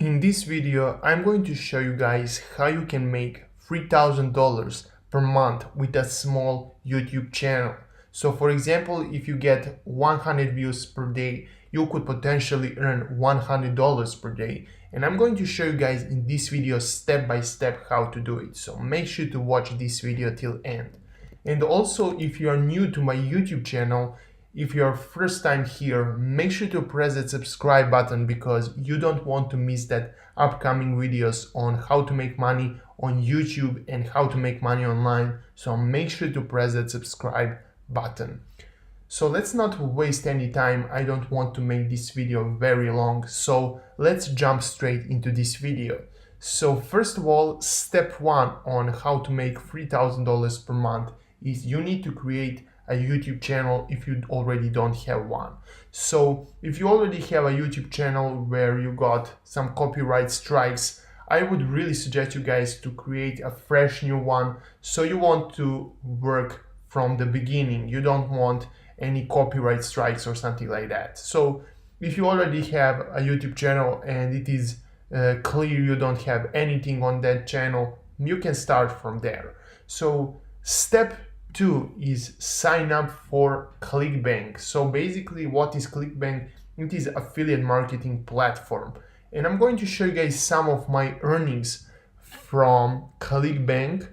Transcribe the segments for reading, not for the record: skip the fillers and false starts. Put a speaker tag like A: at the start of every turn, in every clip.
A: In this video, I'm going to show you guys how you can make $3,000 per month with a small YouTube channel. So for example, if you get 100 views per day, you could potentially earn $100 per day. And I'm going to show you guys in this video step by step how to do it. So make sure to watch this video till end. And also, if you are new to my YouTube channel, if you're first time here, make sure to press that subscribe button because you don't want to miss that upcoming videos on how to make money on YouTube and how to make money online. So make sure to press that subscribe button. So let's not waste any time. I don't want to make this video very long. So let's jump straight into this video. So first of all, step one on how to make $3,000 per month is you need to create a YouTube channel if you already don't have one. So if you already have a YouTube channel where you got some copyright strikes, I would really suggest you guys to create a fresh new one. So you want to work from the beginning. You don't want any copyright strikes or something like that. So if you already have a YouTube channel and it is clear you don't have anything on that channel, you can start from there. So step 2 is sign up for ClickBank. So basically what is ClickBank? It is affiliate marketing platform. And I'm going to show you guys some of my earnings from ClickBank.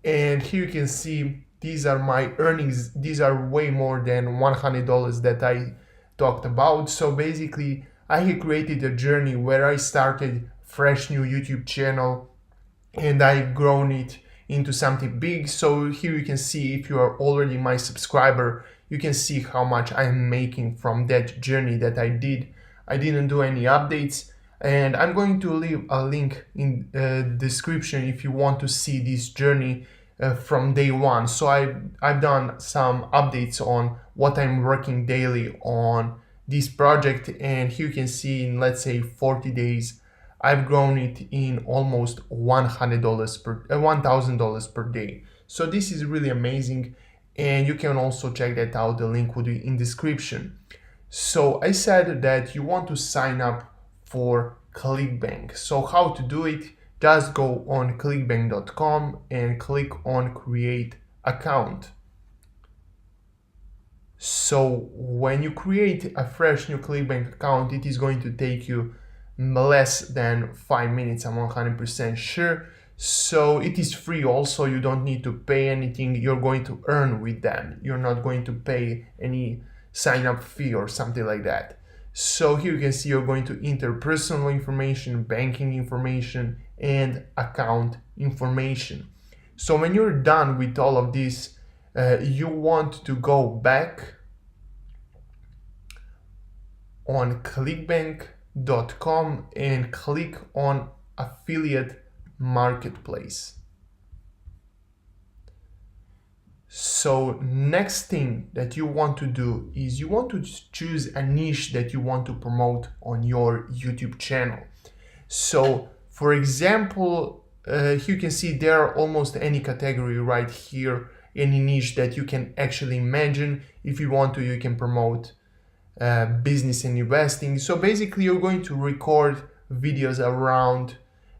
A: And here you can see these are my earnings. These are way more than $100 that I talked about. So basically I have created a journey where I started fresh new YouTube channel and I've grown it into something big. So here you can see, if you are already my subscriber, you can see how much I'm making from that journey that I did. I didn't do any updates, and I'm going to leave a link in the description if you want to see this journey from day one. So I've done some updates on what I'm working daily on this project, and here you can see in, let's say, 40 days I've grown it in almost $1,000 per day. So this is really amazing, and you can also check that out. The link will be in description. So I said that you want to sign up for ClickBank. So how to do it? Just go on clickbank.com and click on create account. So when you create a fresh new ClickBank account, it is going to take you less than 5 minutes. I'm 100% sure. So it is free also. You don't need to pay anything. You're going to earn with them. You're not going to pay any sign up fee or something like that. So here you can see you're going to enter personal information, banking information, and account information. So when you're done with all of this, you want to go back on clickbank.com and click on affiliate marketplace. So next thing that you want to do is you want to choose a niche that you want to promote on your YouTube channel. So for example, here you can see there are almost any category right here, any niche that you can actually imagine. If you want to, you can promote business and investing. So basically you're going to record videos around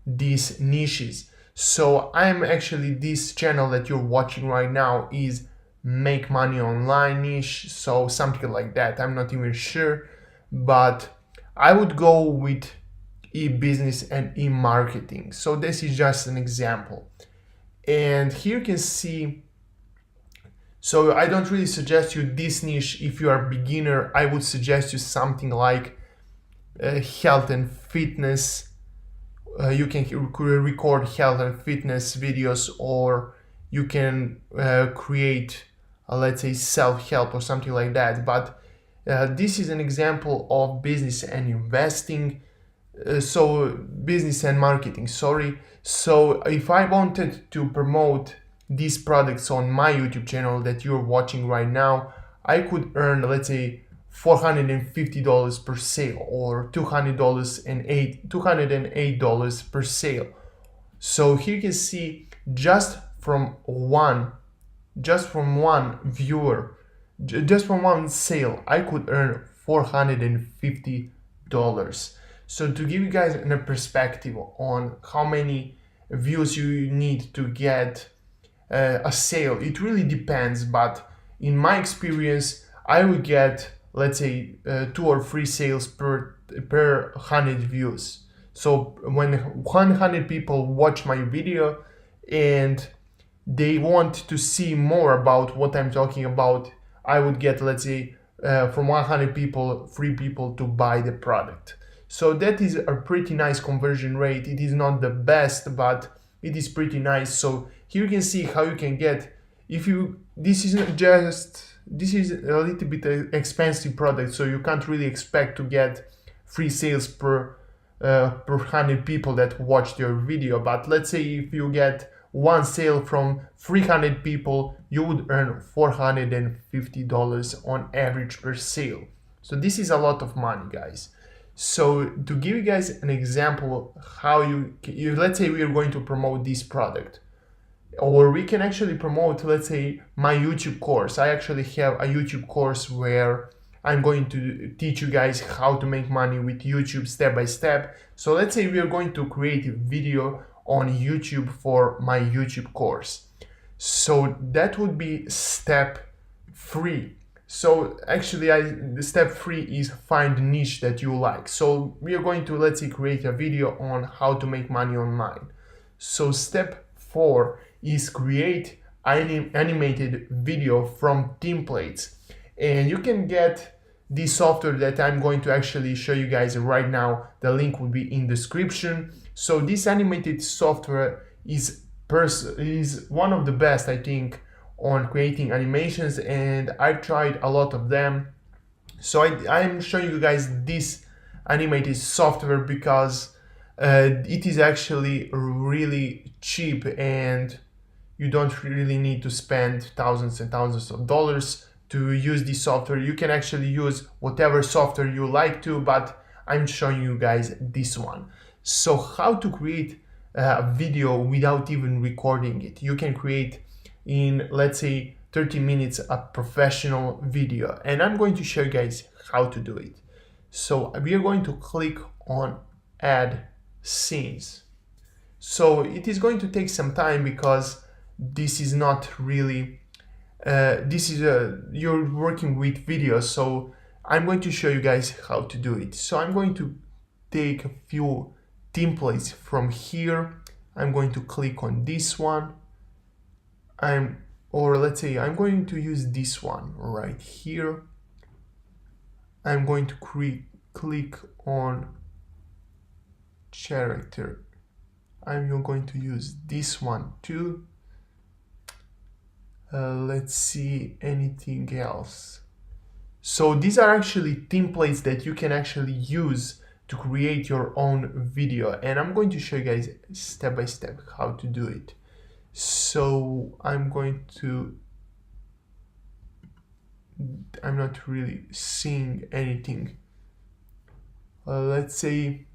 A: these niches. So I'm actually, this channel that you're watching right now is make money online niche, so something like that. I'm not even sure, but I would go with e-business and e-marketing. So this is just an example. And here you can see, so I don't really suggest you this niche. If you are a beginner, I would suggest you something like health and fitness. You can record health and fitness videos, or you can create, let's say, self-help or something like that. But this is an example of business and investing. So business and marketing, sorry. So if I wanted to promote these products on my YouTube channel that you're watching right now, I could earn, let's say, $450 per sale or $208 per sale. So here you can see just from one viewer, just from one sale, I could earn $450. So to give you guys a perspective on how many views you need to get a sale, it really depends, but in my experience I would get, let's say, 2 or 3 sales per 100 views. So when 100 people watch my video and they want to see more about what I'm talking about, I would get, let's say, from 100 people, 3 people to buy the product. So that is a pretty nice conversion rate. It is not the best, but it is pretty nice. So here you can see how you can get, if you, this is a little bit expensive product, so you can't really expect to get 3 sales per 100 people that watched your video. But let's say if you get 1 sale from 300 people, you would earn $450 on average per sale. So this is a lot of money, guys. So to give you guys an example how you let's say we are going to promote this product, or we can actually promote, let's say, my YouTube course. I actually have a YouTube course where I'm going to teach you guys how to make money with YouTube step by step. So let's say we are going to create a video on YouTube for my YouTube course. So that would be step 3. So actually the step 3 is find a niche that you like. So we are going to, let's say, create a video on how to make money online. So step 4 is create animated video from templates. And you can get this software that I'm going to actually show you guys right now. The link will be in description. So this animated software is one of the best, I think, on creating animations, and I've tried a lot of them. So I'm showing you guys this animated software because it is actually really cheap and you don't really need to spend thousands and thousands of dollars to use this software. You can actually use whatever software you like to, but I'm showing you guys this one. So how to create a video without even recording it. You can create in, let's say, 30 minutes a professional video, and I'm going to show you guys how to do it. So we are going to click on add scenes. So it is going to take some time because this is not really you're working with videos, so I'm going to show you guys how to do it. So I'm going to take a few templates from here. I'm going to click on this one. Let's say I'm going to use this one right here. I'm going to click on character. I'm going to use this one too. Let's see anything else. So these are actually templates that you can actually use to create your own video, and I'm going to show you guys step by step how to do it. So I'm not really seeing anything. Let's say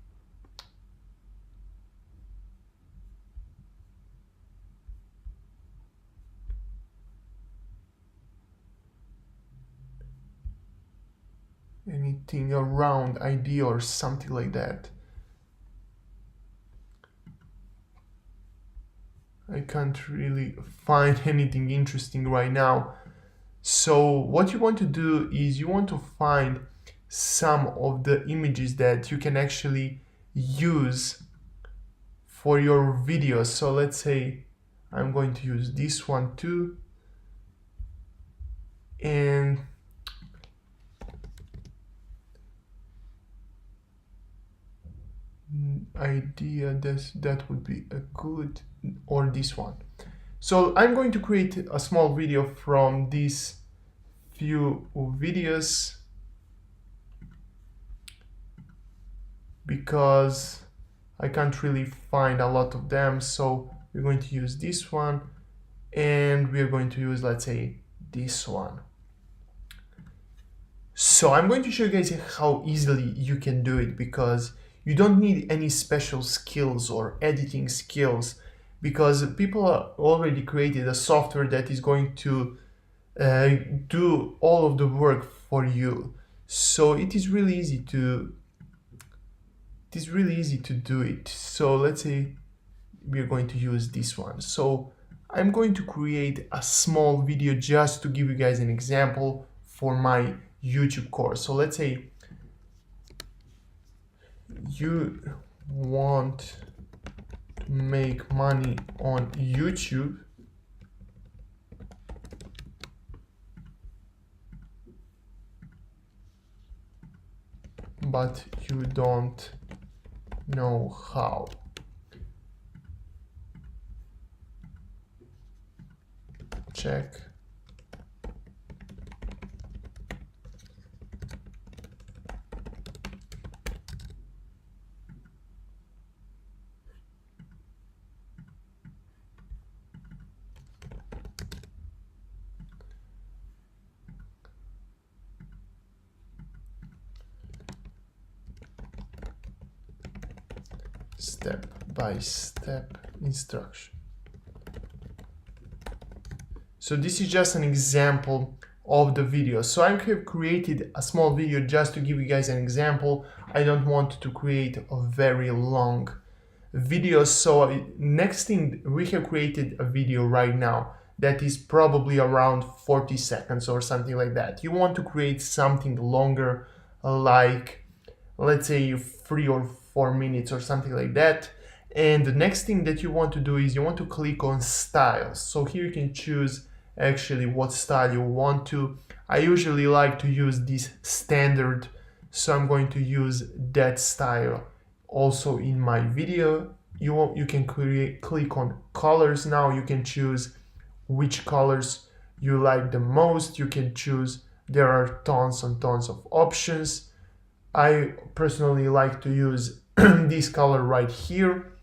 A: anything around idea or something like that. I can't really find anything interesting right now. So what you want to do is you want to find some of the images that you can actually use for your videos. So let's say I'm going to use this one too, and idea that would be a good, or this one. So I'm going to create a small video from these few videos because I can't really find a lot of them. So we're going to use this one, and we're going to use, let's say, this one. So I'm going to show you guys how easily you can do it, because you don't need any special skills or editing skills, because people already created a software that is going to do all of the work for you. So it is really easy to is really easy to do it. So let's say we're going to use this one. So I'm going to create a small video just to give you guys an example for my YouTube course. So let's say you want to make money on YouTube, but you don't know how. Check. Step-by-step instruction. So this is just an example of the video. So I have created a small video just to give you guys an example. I don't want to create a very long video. So next thing, we have created a video right now that is probably around 40 seconds or something like that. You want to create something longer, like let's say 3 or 4 minutes or something like that. And the next thing that you want to do is you want to click on styles. So here you can choose actually what style you want to. I usually like to use this standard, so I'm going to use that style also in my video. You can click on colors. Now you can choose which colors you like the most. You can choose, there are tons and tons of options. I personally like to use this color right here.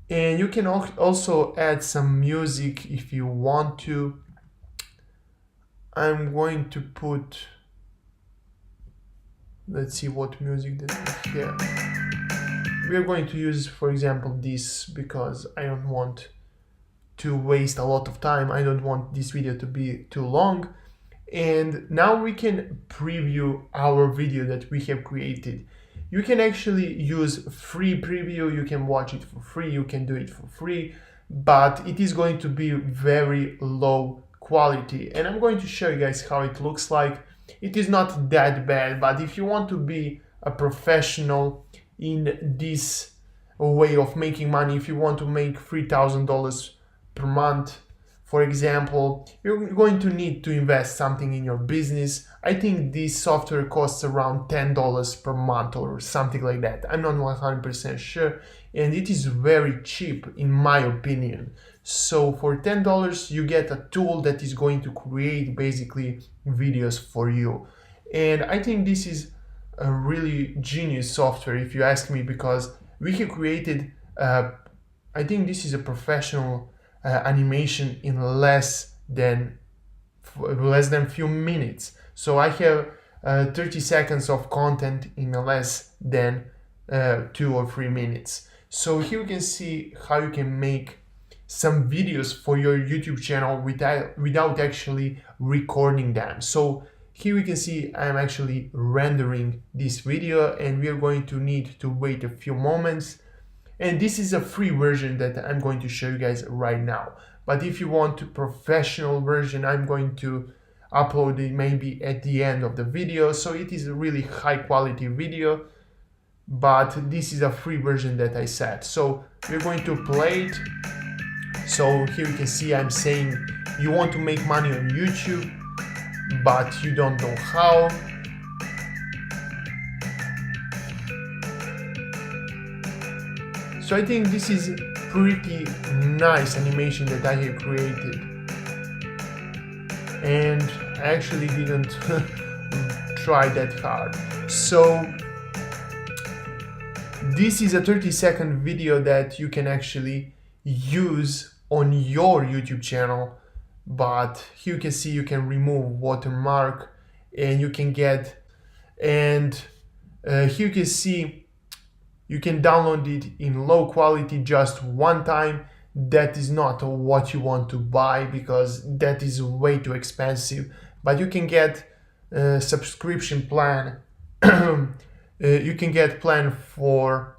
A: And you can also add some music if you want to. I'm going to put, let's see what music that we have. We're going to use, for example, this, because I don't want to waste a lot of time. I don't want this video to be too long. And now we can preview our video that we have created. You can actually use free preview. You can watch it for free. You can do it for free, but it is going to be very low quality. And I'm going to show you guys how it looks like. It is not that bad, but if you want to be a professional in this way of making money, if you want to make $3,000 per month, for example, you're going to need to invest something in your business. I think this software costs around $10 per month or something like that. I'm not 100% sure, and it is very cheap in my opinion. So for $10, you get a tool that is going to create basically videos for you. And I think this is a really genius software if you ask me, because we have created, I think this is a professional animation in less than few minutes. So I have 30 seconds of content in less than 2 or 3 minutes. So here you can see how you can make some videos for your YouTube channel without actually recording them. So here you can see I'm actually rendering this video, and we are going to need to wait a few moments. And this is a free version that I'm going to show you guys right now. But if you want a professional version, I'm going to upload it maybe at the end of the video. So it is a really high quality video, but this is a free version that I set. So we're going to play it. So here you can see I'm saying you want to make money on YouTube, but you don't know how. So I think this is pretty nice animation that I have created, and I actually didn't try that hard. So this is a 30-second video that you can actually use on your YouTube channel, but here you can see you can remove watermark, and you can get, and here you can see you can download it in low quality just one time. That is not what you want to buy, because that is way too expensive, but you can get a subscription plan. You can get plan for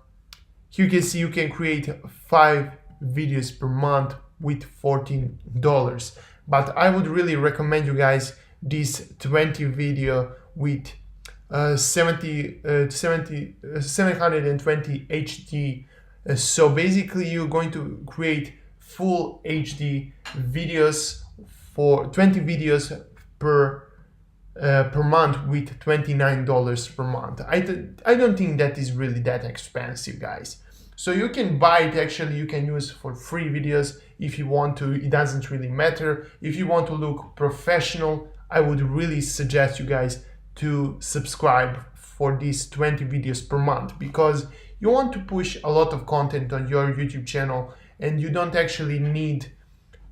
A: Here you can see you can create 5 videos per month with $14. But I would really recommend you guys this 20 video with 720 HD. So basically you're going to create full HD videos for 20 videos per month with $29 per month. I don't think that is really that expensive, guys. So you can buy it, actually you can use for free videos if you want to. It doesn't really matter. If you want to look professional, I would really suggest you guys to subscribe for these 20 videos per month, because you want to push a lot of content on your YouTube channel and you don't actually need,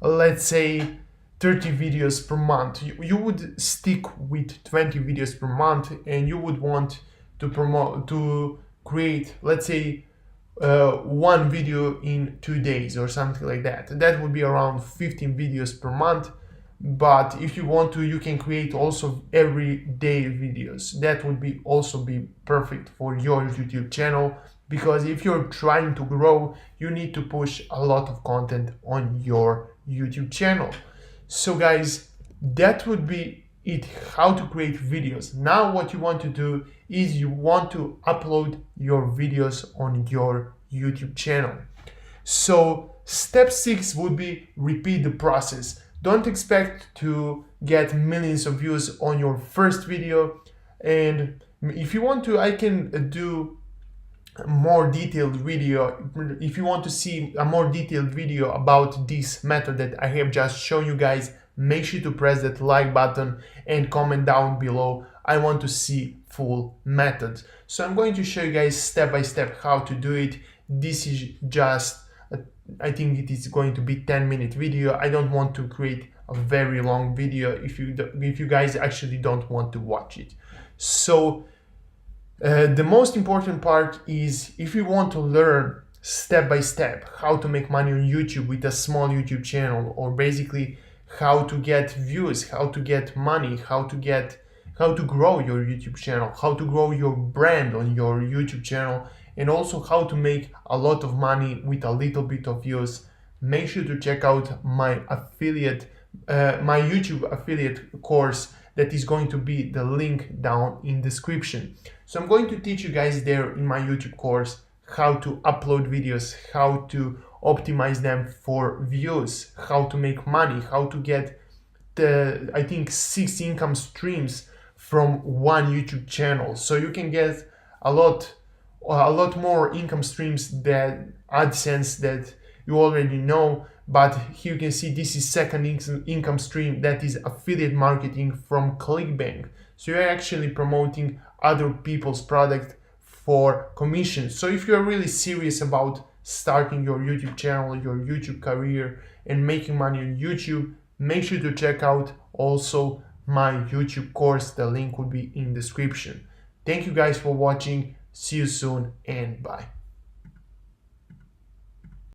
A: let's say, 30 videos per month. You would stick with 20 videos per month, and you would want to create, let's say, one video in 2 days or something like that. That would be around 15 videos per month. But if you want to, you can create also everyday videos. That would be also be perfect for your YouTube channel, because if you're trying to grow, you need to push a lot of content on your YouTube channel. So guys, that would be it, how to create videos. Now what you want to do is you want to upload your videos on your YouTube channel. So step 6 would be repeat the process. Don't expect to get millions of views on your first video, and if you want to, I can do a more detailed video. If you want to see a more detailed video about this method that I have just shown you guys, make sure to press that like button and comment down below. I want to see full methods. So I'm going to show you guys step by step how to do it. This is just I think it is going to be 10-minute video. I don't want to create a very long video if you guys actually don't want to watch it. So the most important part is, if you want to learn step by step how to make money on YouTube with a small YouTube channel, or basically how to get views, how to get money, how to grow your YouTube channel, how to grow your brand on your YouTube channel, and also how to make a lot of money with a little bit of views, make sure to check out my YouTube affiliate course. That is going to be the link down in description. So I'm going to teach you guys there in my YouTube course how to upload videos, how to optimize them for views, how to make money, how to get I think 6 income streams from one YouTube channel. So you can get a lot more income streams than AdSense that you already know. But here you can see this is second income stream, that is affiliate marketing from ClickBank. So you're actually promoting other people's product for commission. So if you're really serious about starting your YouTube channel, your YouTube career, and making money on YouTube, make sure to check out also my YouTube course. The link will be in description. Thank you guys for watching. See you soon and bye.